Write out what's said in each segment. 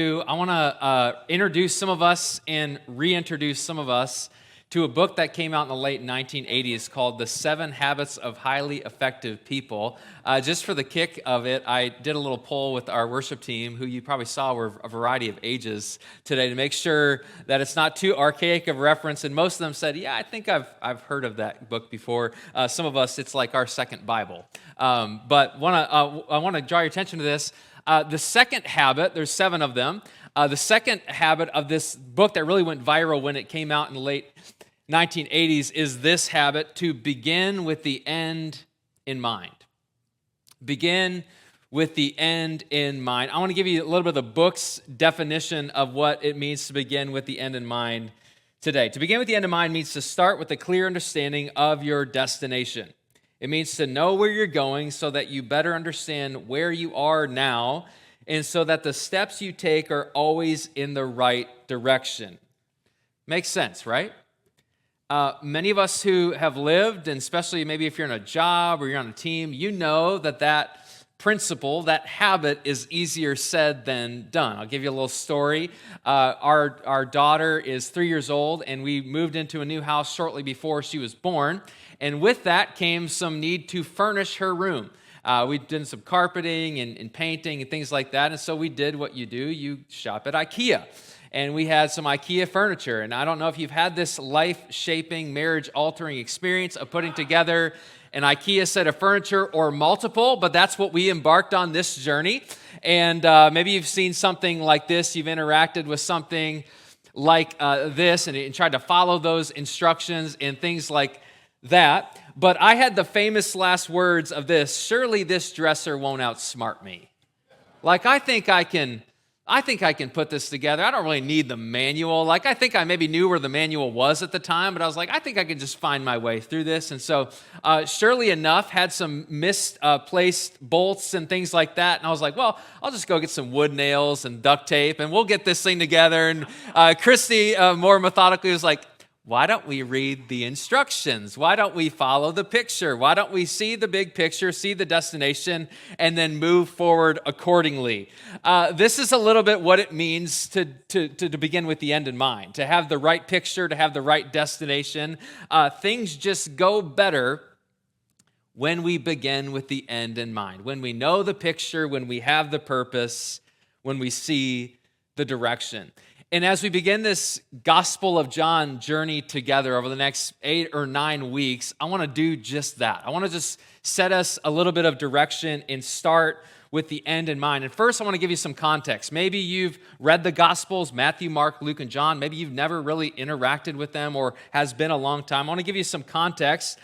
I want to introduce some of us and reintroduce some of us to a book that came out in the late 1980s called The 7 Habits of Highly Effective People. Just for the kick of it, I did a little poll with our worship team, who you probably saw were a variety of ages today, to make sure that it's not too archaic of reference. And most of them said, yeah, I think I've heard of that book before. Some of us, it's like our second Bible. But I want to draw your attention to this. The second habit, there's 7 of them. The second habit of this book that really went viral when it came out in the late 1980s is this habit: to begin with the end in mind. Begin with the end in mind. I want to give you a little bit of the book's definition of what it means to begin with the end in mind today. To begin with the end in mind means to start with a clear understanding of your destination. It means to know where you're going so that you better understand where you are now, and so that the steps you take are always in the right direction. Makes sense, right? Many of us who have lived, and especially maybe if you're in a job or you're on a team, you know that principle, that habit is easier said than done. I'll give you a little story. Our daughter is 3 years old, and we moved into a new house shortly before she was born. And with that came some need to furnish her room. We did some carpeting and painting and things like that. And so we did what you do. You shop at IKEA. And we had some IKEA furniture. And I don't know if you've had this life-shaping, marriage-altering experience of putting together an IKEA set of furniture or multiple, but that's what we embarked on this journey. And maybe you've seen something like this. You've interacted with something like this and tried to follow those instructions and things like that. But I had the famous last words of this: surely this dresser won't outsmart me. Like, I think I can put this together. I don't really need the manual. Like, I think I maybe knew where the manual was at the time, but I was like, I think I can just find my way through this. And so, surely enough, had some misplaced bolts and things like that. And I was like, well, I'll just go get some wood nails and duct tape, and we'll get this thing together. And Christy, more methodically, was like, why don't we read the instructions? Why don't we follow the picture? Why don't we see the big picture, see the destination, and then move forward accordingly? This is a little bit what it means to begin with the end in mind, to have the right picture, to have the right destination. Things just go better when we begin with the end in mind, when we know the picture, when we have the purpose, when we see the direction. And as we begin this Gospel of John journey together over the next 8 or 9 weeks, I want to do just that. I want to just set us a little bit of direction and start with the end in mind. And first, I want to give you some context. Maybe you've read the Gospels, Matthew, Mark, Luke, and John. Maybe you've never really interacted with them or has been a long time. I want to give you some context.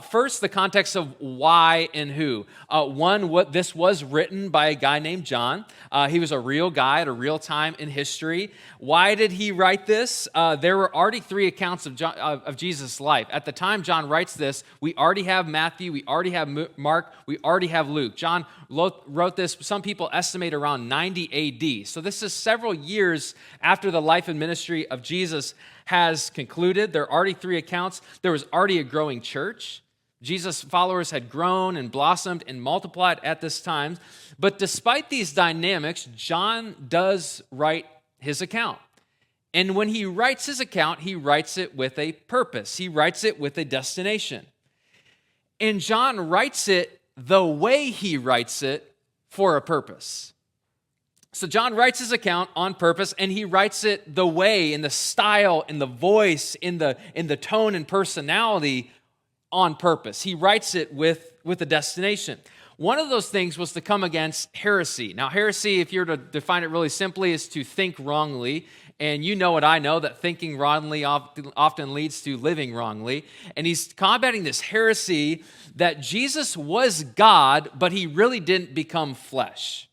First, the context of why and who. What this was written by a guy named John. He was a real guy at a real time in history. Why did he write this? There were already 3 accounts of Jesus' life. At the time John writes this, we already have Matthew, we already have Mark, we already have Luke. John wrote this, some people estimate, around 90 AD. So this is several years after the life and ministry of Jesus has concluded. There are already 3 accounts. There was already a growing church. Jesus' followers had grown and blossomed and multiplied at this time. But despite these dynamics, John does write his account. And when he writes his account, he writes it with a purpose. He writes it with a destination. And John writes it the way he writes it for a purpose. So John writes his account on purpose, and he writes it the way, in the style, in the voice, in the tone and personality on purpose. He writes it with a destination. One of those things was to come against heresy. Now, heresy, if you were to define it really simply, is to think wrongly. And you know what I know, that thinking wrongly often leads to living wrongly. And he's combating this heresy that Jesus was God, but he really didn't become flesh.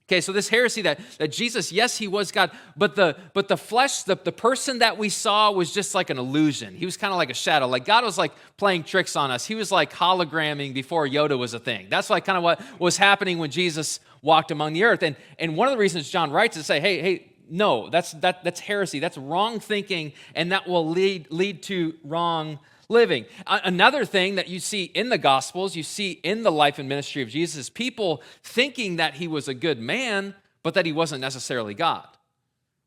Okay, so this heresy that Jesus, yes, he was God, but the flesh, the person that we saw was just like an illusion. He was kind of like a shadow. Like, God was like playing tricks on us. He was like hologramming before Yoda was a thing. That's like kind of what was happening when Jesus walked among the earth. And one of the reasons John writes is say, hey, no, that's heresy. That's wrong thinking, and that will lead to wrong living. Another thing that you see in the Gospels, you see in the life and ministry of Jesus, is people thinking that he was a good man, but that he wasn't necessarily God.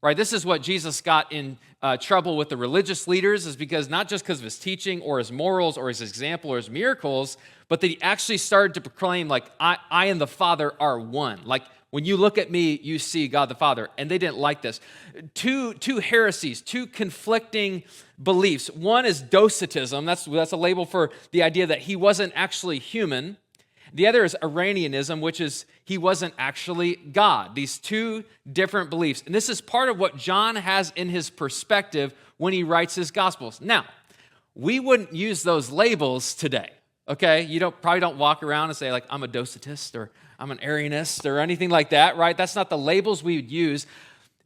Right? This is what Jesus got in trouble with the religious leaders, is because not just because of his teaching or his morals or his example or his miracles, but that he actually started to proclaim, like, I and the Father are one. Like, when you look at me, you see God the Father. And they didn't like this. Two heresies, two conflicting beliefs. One is docetism. That's a label for the idea that he wasn't actually human. The other is Iranianism, which is he wasn't actually God. These two different beliefs. And this is part of what John has in his perspective when he writes his Gospels. Now, we wouldn't use those labels today, okay? You probably don't walk around and say, like, I'm a Docetist or I'm an Arianist or anything like that, right? That's not the labels we would use.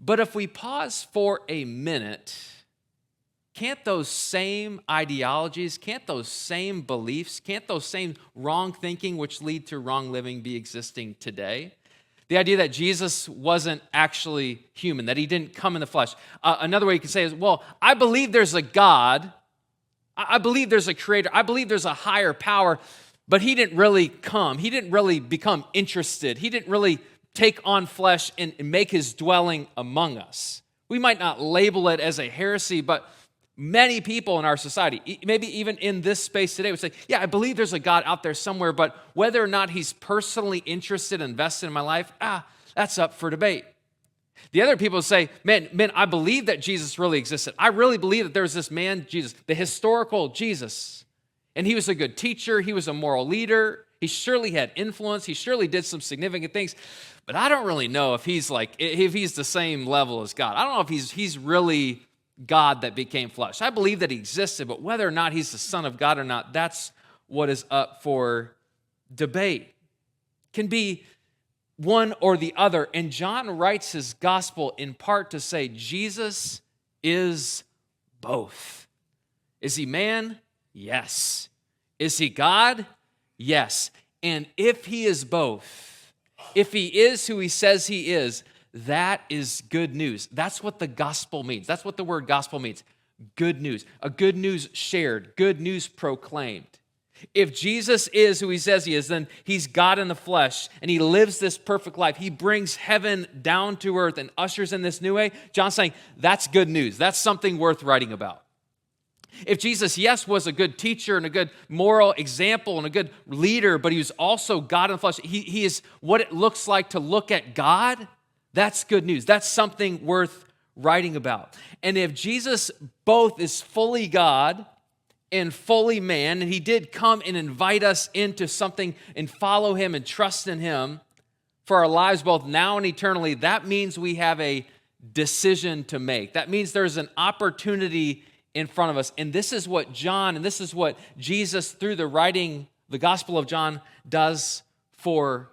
But if we pause for a minute, can't those same ideologies, can't those same beliefs, can't those same wrong thinking which lead to wrong living be existing today? The idea that Jesus wasn't actually human, that he didn't come in the flesh. Another way you could say is, well, I believe there's a God. I believe there's a creator. I believe there's a higher power, but he didn't really come. He didn't really become interested. He didn't really take on flesh and make his dwelling among us. We might not label it as a heresy, but many people in our society, maybe even in this space today, would say, yeah, I believe there's a God out there somewhere, but whether or not he's personally interested and invested in my life, that's up for debate. The other people say, man, I believe that Jesus really existed. I really believe that there's this man, Jesus, the historical Jesus, and he was a good teacher. He was a moral leader. He surely had influence. He surely did some significant things, but I don't really know if he's the same level as God. I don't know if he's really God that became flesh. I believe that he existed, but whether or not he's the Son of God or not, that's what is up for debate. Can be one or the other. And John writes his gospel in part to say Jesus is both. Is he man? Yes. Is he God? Yes. And if he is both, if he is who he says he is, that is good news. That's what the gospel means. That's what the word gospel means. Good news. A good news shared. Good news proclaimed. If Jesus is who he says he is, then he's God in the flesh, and he lives this perfect life. He brings heaven down to earth and ushers in this new way. John's saying that's good news. That's something worth writing about. If Jesus, yes, was a good teacher and a good moral example and a good leader, but he was also God in the flesh, he is what it looks like to look at God. That's good news. That's something worth writing about. And if Jesus both is fully God and fully man, and he did come and invite us into something and follow him and trust in him for our lives both now and eternally, that means we have a decision to make. That means there's an opportunity in front of us. And this is what John, and this is what Jesus, through the writing, the Gospel of John, does for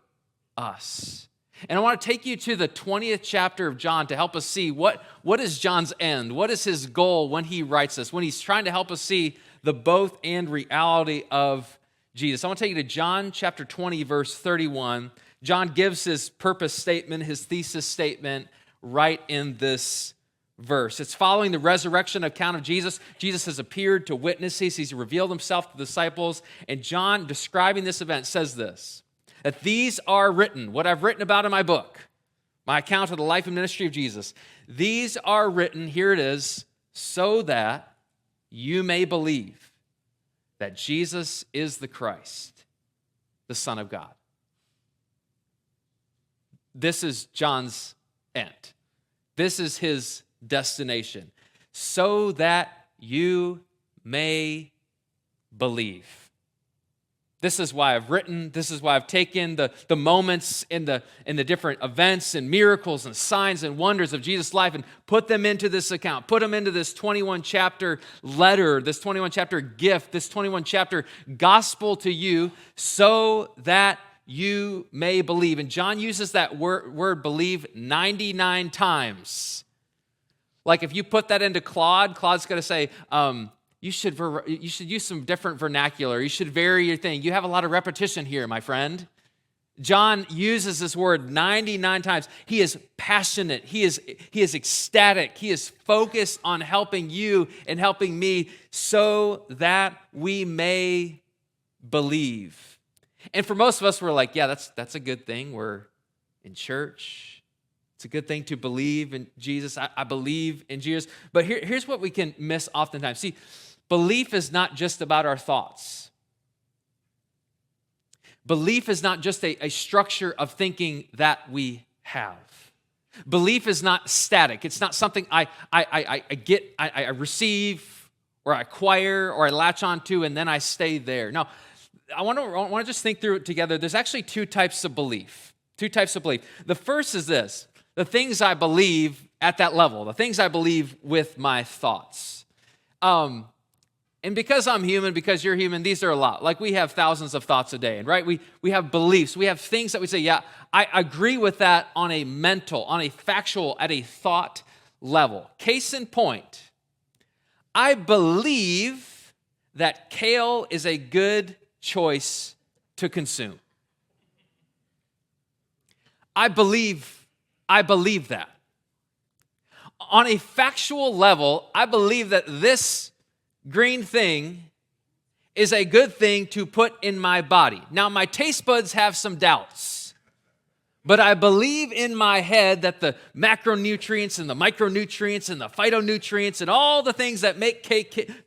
us. And I want to take you to the 20th chapter of John to help us see what is John's end? What is his goal when he writes this, when he's trying to help us see the both and reality of Jesus. I want to take you to John chapter 20, verse 31. John gives his purpose statement, his thesis statement, right in this verse. It's following the resurrection account of Jesus. Jesus has appeared to witnesses. He's revealed himself to the disciples. And John, describing this event, says this, that these are written, what I've written about in my book, my account of the life and ministry of Jesus. These are written, here it is, so that you may believe that Jesus is the Christ, the Son of God. This is John's end. This is his destination. So that you may believe. This is why I've written. This is why I've taken the moments in the different events and miracles and signs and wonders of Jesus' life and put them into this account, put them into this 21-chapter letter, this 21-chapter gift, this 21-chapter gospel to you so that you may believe. And John uses that word believe 99 times. Like if you put that into Claude's going to say, you should use some different vernacular. You should vary your thing. You have a lot of repetition here, my friend. John uses this word 99 times. He is passionate. He is ecstatic. He is focused on helping you and helping me so that we may believe. And for most of us, we're like, yeah, that's a good thing. We're in church. It's a good thing to believe in Jesus. I believe in Jesus. But here's what we can miss oftentimes. See, belief is not just about our thoughts. Belief is not just a structure of thinking that we have. Belief is not static. It's not something I receive or I acquire or I latch onto and then I stay there. No, I want to just think through it together. There's actually two types of belief. Two types of belief. The first is this: the things I believe at that level, the things I believe with my thoughts. And because I'm human, because you're human, these are a lot. Like we have thousands of thoughts a day, right? We have beliefs. We have things that we say, yeah, I agree with that on a mental, on a factual, at a thought level. Case in point, I believe that kale is a good choice to consume. I believe that. On a factual level, I believe that this green thing is a good thing to put in my body. Now, my taste buds have some doubts, but I believe in my head that the macronutrients and the micronutrients and the phytonutrients and all the things that make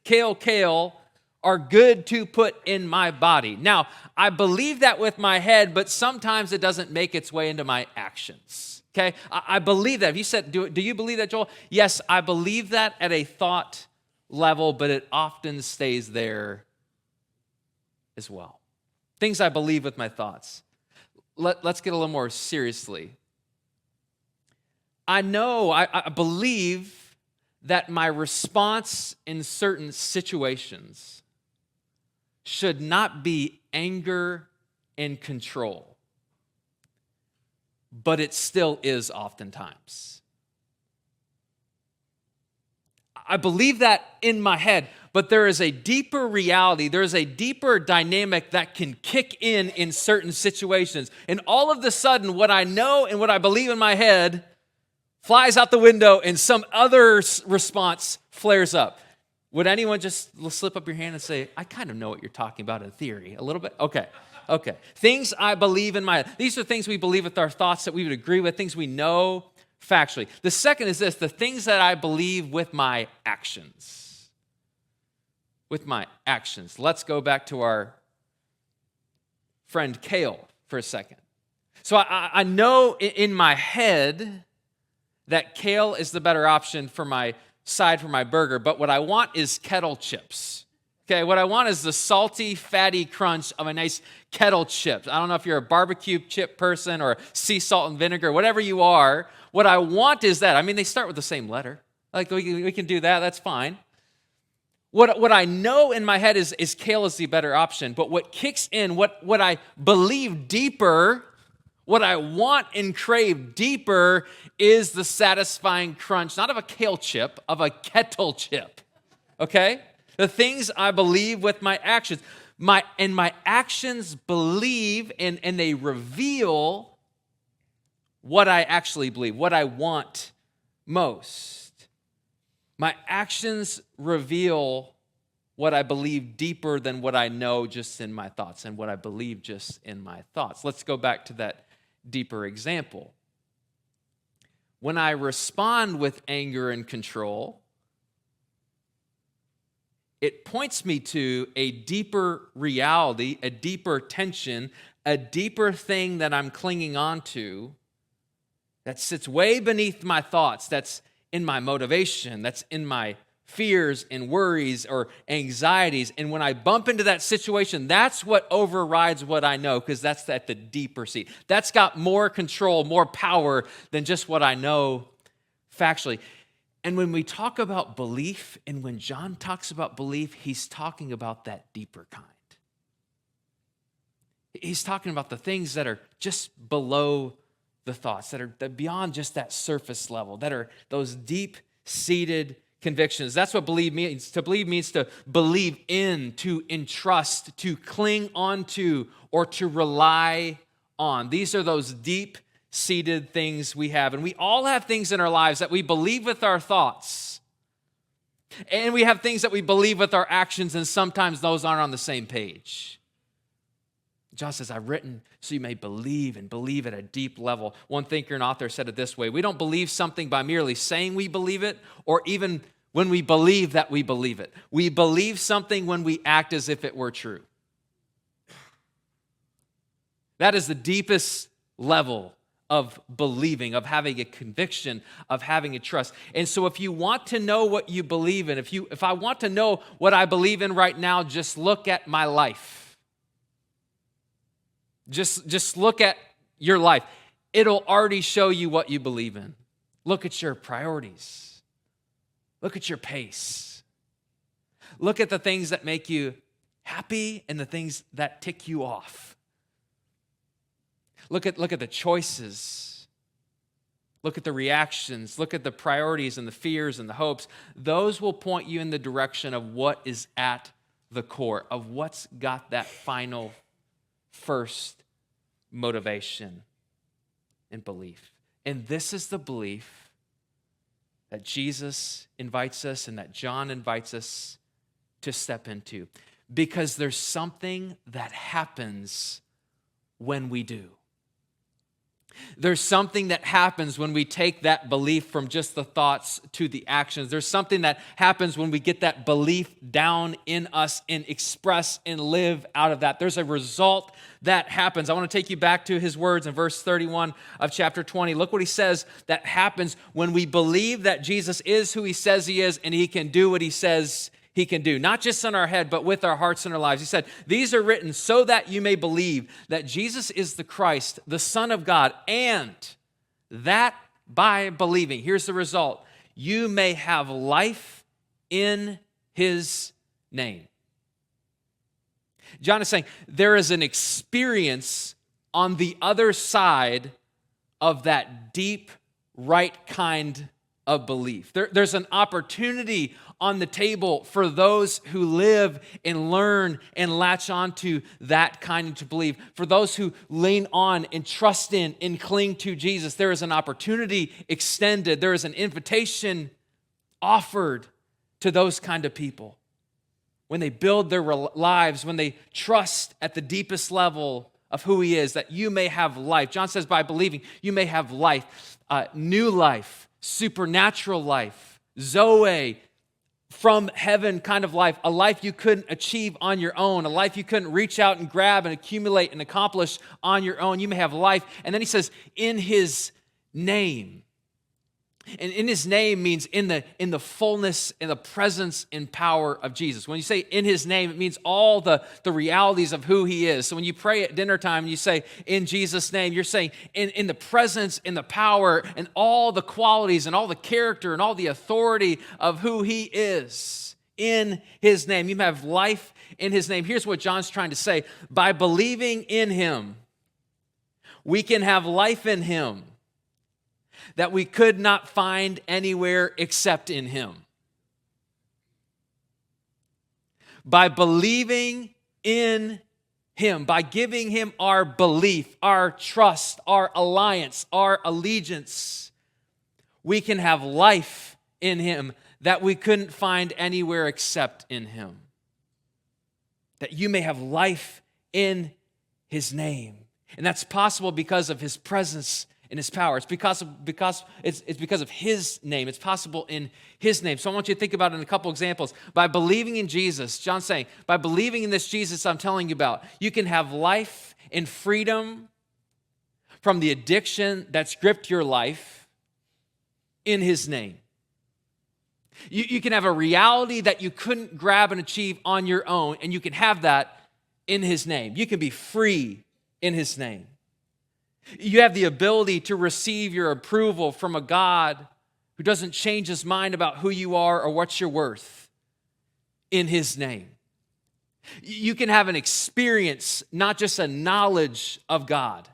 kale are good to put in my body. Now, I believe that with my head, but sometimes it doesn't make its way into my actions. Okay? I believe that. If you said, do you believe that, Joel? Yes, I believe that at a thought level, but it often stays there as well. Things I believe with my thoughts. Let's get a little more seriously. I believe that my response in certain situations should not be anger and control, but it still is oftentimes. I believe that in my head, but there is a deeper reality, there is a deeper dynamic that can kick in certain situations. And all of a sudden, what I know and what I believe in my head flies out the window and some other response flares up. Would anyone just slip up your hand and say, I kind of know what you're talking about in theory, a little bit? Okay. Things I believe in my head. These are things we believe with our thoughts that we would agree with, things we know factually. The second is this: the things that I believe with my actions. With my actions. Let's go back to our friend kale for a second. So I know in my head that kale is the better option for my burger, but what I want is kettle chips. Okay, what I want is the salty, fatty crunch of a nice kettle chip. I don't know if you're a barbecue chip person or sea salt and vinegar, whatever you are. What I want is that. I mean, they start with the same letter. Like, we can do that. That's fine. What I know in my head is kale is the better option. But what kicks in, what I believe deeper, what I want and crave deeper is the satisfying crunch, not of a kale chip, of a kettle chip. Okay? The things I believe with my actions. My actions believe and they reveal what I actually believe, what I want most. My actions reveal what I believe deeper than what I know just in my thoughts and what I believe just in my thoughts. Let's go back to that deeper example. When I respond with anger and control, it points me to a deeper reality, a deeper tension, a deeper thing that I'm clinging on to that sits way beneath my thoughts, that's in my motivation, that's in my fears and worries or anxieties. And when I bump into that situation, that's what overrides what I know, because that's at the deeper seat. That's got more control, more power than just what I know factually. And when we talk about belief, and when John talks about belief, he's talking about that deeper kind. He's talking about the things that are just below the thoughts, that are beyond just that surface level, that are those deep-seated convictions. That's what believe means. To believe means to believe in, to entrust, to cling onto, or to rely on. These are those deep-seated things we have. And we all have things in our lives that we believe with our thoughts. And we have things that we believe with our actions, and sometimes those aren't on the same page. John says, I've written so you may believe and believe at a deep level. One thinker and author said it this way: we don't believe something by merely saying we believe it, or even when we believe that we believe it. We believe something when we act as if it were true. That is the deepest level of believing, of having a conviction, of having a trust. And so if you want to know what you believe in, if I want to know what I believe in right now, just look at my life. Just look at your life. It'll already show you what you believe in. Look at your priorities. Look at your pace. Look at the things that make you happy and the things that tick you off. Look at the choices. Look at the reactions. Look at the priorities and the fears and the hopes. Those will point you in the direction of what is at the core, of what's got that final first motivation and belief. And this is the belief that Jesus invites us and that John invites us to step into. Because there's something that happens when we do. There's something that happens when we take that belief from just the thoughts to the actions. There's something that happens when we get that belief down in us and express and live out of that. There's a result that happens. I want to take you back to his words in verse 31 of chapter 20. Look what he says that happens when we believe that Jesus is who he says he is and he can do what he says he can do, not just in our head, but with our hearts and our lives. He said, these are written so that you may believe that Jesus is the Christ, the Son of God, and that by believing, here's the result, you may have life in his name. John is saying there is an experience on the other side of that deep, right kind of belief. There's an opportunity on the table for those who live and learn and latch on to that kind of belief. For those who lean on and trust in and cling to Jesus, there is an opportunity extended. There is an invitation offered to those kind of people. When they build their lives, when they trust at the deepest level of who he is, that you may have life. John says by believing, you may have life, new life, supernatural life, Zoe, from heaven kind of life, a life you couldn't achieve on your own, a life you couldn't reach out and grab and accumulate and accomplish on your own. You may have life. And then he says, in his name. And in his name means in the fullness, in the presence and power of Jesus. When you say in his name, it means all the realities of who he is. So when you pray at dinner time and you say in Jesus' name, you're saying in the presence, in the power, and all the qualities and all the character and all the authority of who he is. In his name. You have life in his name. Here's what John's trying to say. By believing in him, we can have life in him that we could not find anywhere except in him. By believing in him, by giving him our belief, our trust, our alliance, our allegiance, we can have life in him that we couldn't find anywhere except in him. That you may have life in his name. And that's possible because of his presence in his power. It's because of his name. It's possible in his name. So I want you to think about it in a couple examples. By believing in Jesus, John's saying, by believing in this Jesus I'm telling you about, you can have life and freedom from the addiction that's gripped your life in his name. You can have a reality that you couldn't grab and achieve on your own, and you can have that in his name. You can be free in his name. You have the ability to receive your approval from a God who doesn't change his mind about who you are or what you're worth in his name. You can have an experience, not just a knowledge of God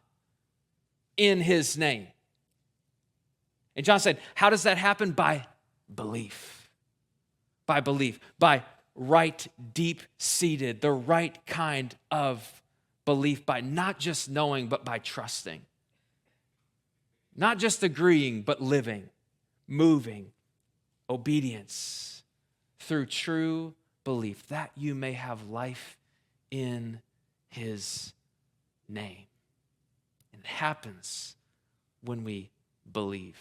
in his name. And John said, how does that happen? By belief. By belief. By right, deep-seated, the right kind of belief, by not just knowing, but by trusting. Not just agreeing, but living, moving, obedience through true belief, that you may have life in his name. And it happens when we believe.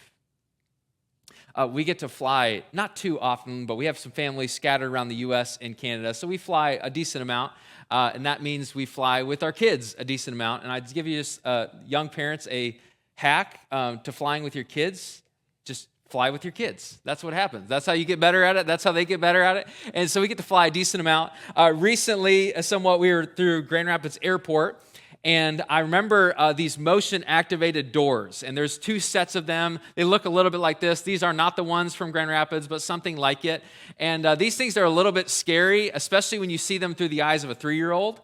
We get to fly not too often, but we have some families scattered around the U.S. and Canada, so we fly a decent amount, and that means we fly with our kids a decent amount. And I'd give you just young parents a hack to flying with your kids. Just fly with your kids. That's what happens. That's how you get better at it. That's how they get better at it. And so we get to fly a decent amount. Recently, somewhat, we were through Grand Rapids Airport, and I remember these motion-activated doors, and there's 2 sets of them. They look a little bit like this. These are not the ones from Grand Rapids, but something like it. And these things are a little bit scary, especially when you see them through the eyes of a 3-year-old,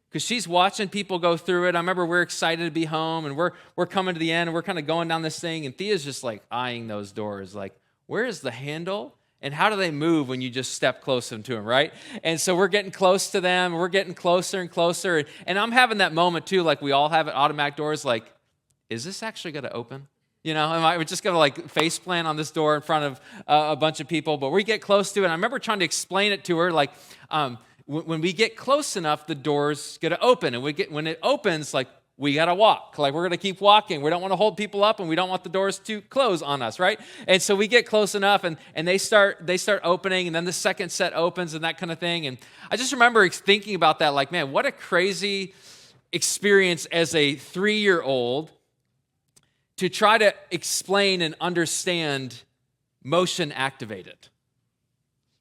because she's watching people go through it. I remember we're excited to be home, and we're coming to the end, and we're kind of going down this thing, and Thea's just like eyeing those doors, like, where is the handle? And how do they move when you just step close into them, right? And so we're getting close to them. We're getting closer and closer. And I'm having that moment, too, like we all have at automatic doors, like, is this actually going to open? You know, am I just going to, like, face plant on this door in front of a bunch of people? But we get close to it. And I remember trying to explain it to her, like, when we get close enough, the door's going to open. And when it opens, like, we got to walk. Like, we're going to keep walking. We don't want to hold people up, and we don't want the doors to close on us, right? And so we get close enough, and they start opening, and then the second set opens and that kind of thing. And I just remember thinking about that, like, man, what a crazy experience as a 3-year-old to try to explain and understand motion activated.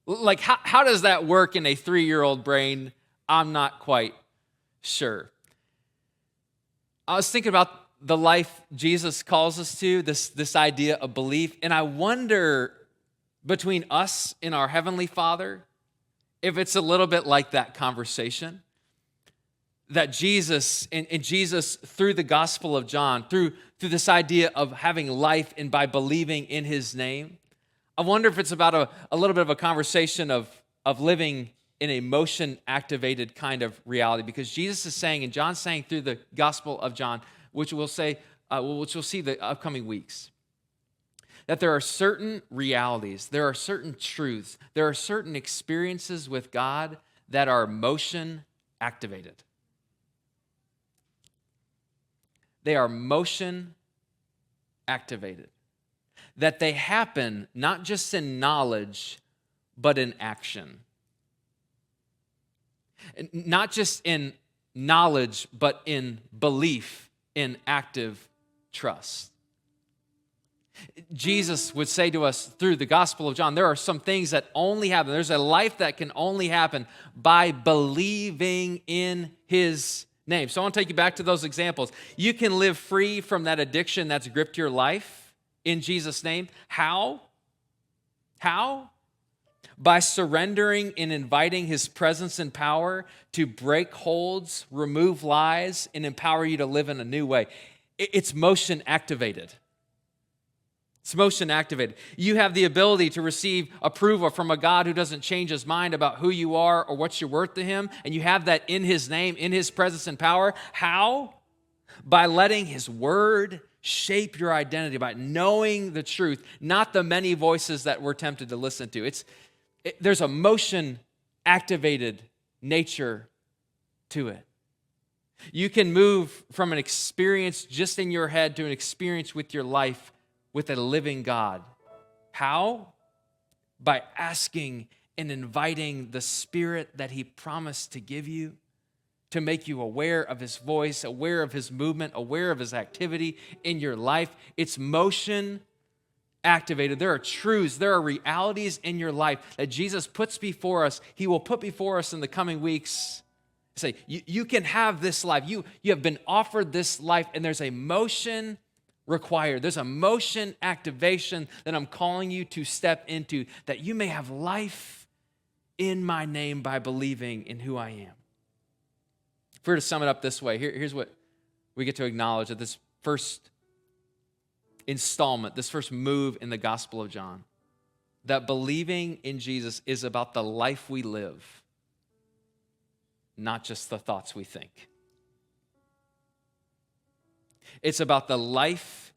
Like, how does that work in a 3-year-old brain? I'm not quite sure. I was thinking about the life Jesus calls us to, this idea of belief, and I wonder between us and our Heavenly Father if it's a little bit like that conversation that Jesus, and Jesus through the Gospel of John, through this idea of having life and by believing in His name, I wonder if it's about a little bit of a conversation of living in a motion-activated kind of reality, because Jesus is saying, and John's saying through the Gospel of John, which we'll see the upcoming weeks, that there are certain realities, there are certain truths, there are certain experiences with God that are motion-activated. They are motion-activated. That they happen not just in knowledge, but in action. Not just in knowledge, but in belief, in active trust. Jesus would say to us through the Gospel of John, there are some things that only happen. There's a life that can only happen by believing in His name. So I want to take you back to those examples. You can live free from that addiction that's gripped your life in Jesus' name. How? How? By surrendering and inviting His presence and power to break holds, remove lies, and empower you to live in a new way. It's motion activated. It's motion activated. You have the ability to receive approval from a God who doesn't change His mind about who you are or what you're worth to Him, and you have that in His name, in His presence and power. How? By letting His word shape your identity, by knowing the truth, not the many voices that we're tempted to listen to. There's a motion-activated nature to it. You can move from an experience just in your head to an experience with your life with a living God. How? By asking and inviting the Spirit that He promised to give you, to make you aware of His voice, aware of His movement, aware of His activity in your life. It's motion activated. There are truths, there are realities in your life that Jesus puts before us. He will put before us in the coming weeks. Say, you can have this life. You have been offered this life, and there's a motion required. There's a motion activation that I'm calling you to step into, that you may have life in my name by believing in who I am. If we were to sum it up this way, here's what we get to acknowledge at this first installment, this first move in the Gospel of John, that believing in Jesus is about the life we live, not just the thoughts we think. It's about the life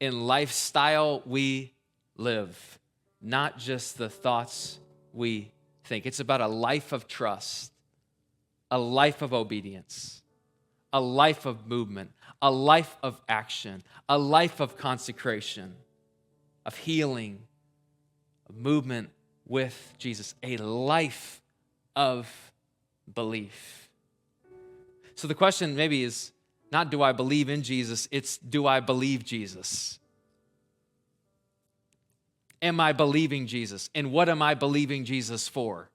and lifestyle we live, not just the thoughts we think. It's about a life of trust, a life of obedience, a life of movement, a life of action, a life of consecration, of healing, of movement with Jesus, a life of belief. So the question maybe is not do I believe in Jesus, it's do I believe Jesus? Am I believing Jesus? And what am I believing Jesus for?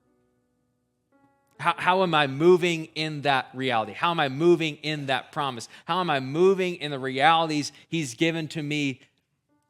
How am I moving in that reality? How am I moving in that promise? How am I moving in the realities he's given to me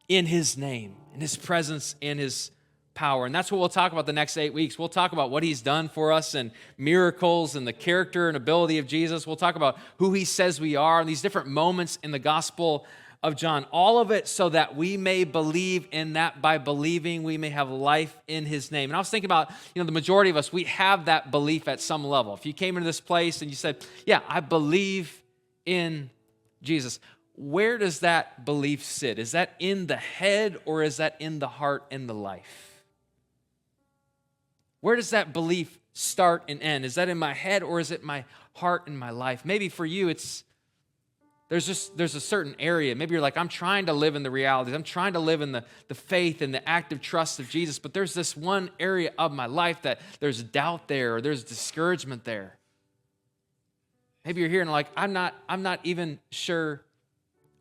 in his name, in his presence, in his power? And that's what we'll talk about the next 8 weeks. We'll talk about what he's done for us and miracles and the character and ability of Jesus. We'll talk about who he says we are and these different moments in the Gospel of John, all of it so that we may believe in that. By believing, we may have life in his name. And I was thinking about, the majority of us, we have that belief at some level. If you came into this place and you said, yeah, I believe in Jesus, where does that belief sit? Is that in the head or is that in the heart and the life? Where does that belief start and end? Is that in my head or is it my heart and my life? Maybe for you, there's a certain area. Maybe you're like, I'm trying to live in the realities. I'm trying to live in the faith and the active trust of Jesus, but there's this one area of my life that there's doubt there or there's discouragement there. Maybe you're here and like, I'm not even sure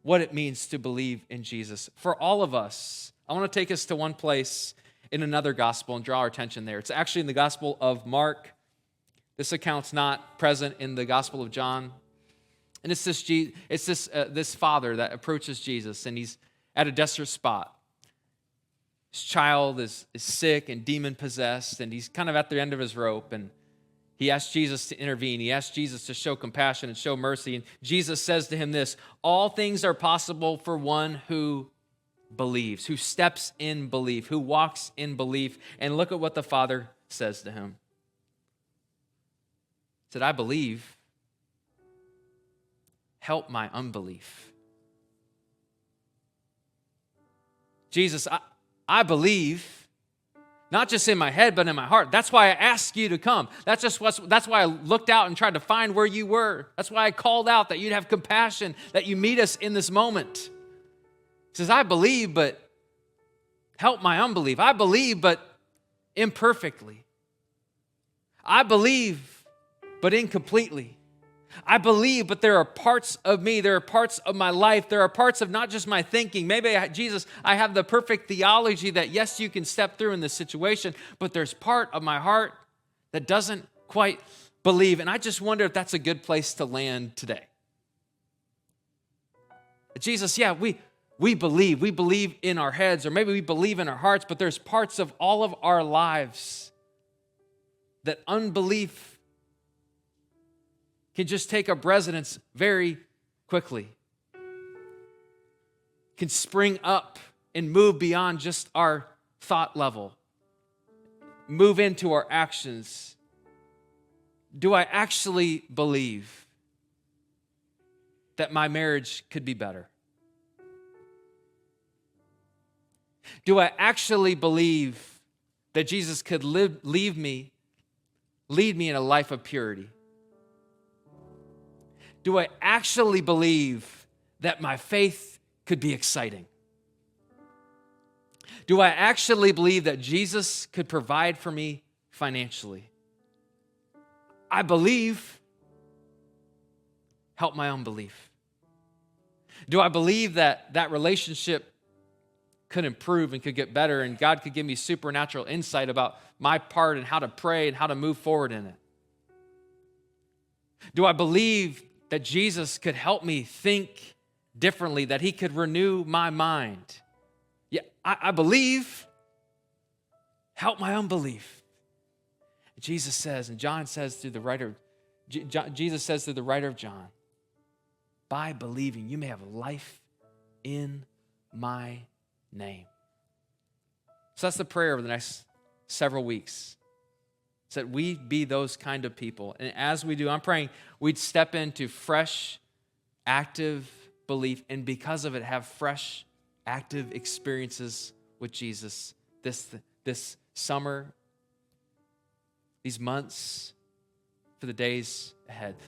what it means to believe in Jesus. For all of us, I want to take us to one place in another gospel and draw our attention there. It's actually in the Gospel of Mark. This account's not present in the Gospel of John. And it's this father that approaches Jesus, and he's at a desperate spot. His child is sick and demon-possessed, and he's kind of at the end of his rope, and he asks Jesus to intervene. He asks Jesus to show compassion and show mercy, and Jesus says to him this: all things are possible for one who believes, who steps in belief, who walks in belief. And look at what the father says to him. He said, I believe. Help my unbelief. Jesus, I believe, not just in my head, but in my heart. That's why I asked you to come. That's why I looked out and tried to find where you were. That's why I called out that you'd have compassion, that you meet us in this moment. He says, I believe, but help my unbelief. I believe, but imperfectly. I believe, but incompletely. I believe, but there are parts of me, there are parts of my life, there are parts of not just my thinking. Maybe, Jesus, I have the perfect theology that, yes, you can step through in this situation, but there's part of my heart that doesn't quite believe. And I just wonder if that's a good place to land today. Jesus, yeah, we believe in our heads, or maybe we believe in our hearts, but there's parts of all of our lives that unbelief can just take up residence very quickly, can spring up and move beyond just our thought level, move into our actions. Do I actually believe that my marriage could be better? Do I actually believe that Jesus could lead me in a life of purity? Do I actually believe that my faith could be exciting? Do I actually believe that Jesus could provide for me financially? I believe. Help my unbelief. Do I believe that that relationship could improve and could get better, and God could give me supernatural insight about my part and how to pray and how to move forward in it? Do I believe that Jesus could help me think differently, that he could renew my mind? Yeah, I believe. Help my unbelief. Jesus says, and John says through the writer, Jesus says through the writer of John, by believing you may have life in my name. So that's the prayer over the next several weeks. So that we be those kind of people. And as we do, I'm praying we'd step into fresh, active belief, and because of it, have fresh, active experiences with Jesus this summer, these months, for the days ahead.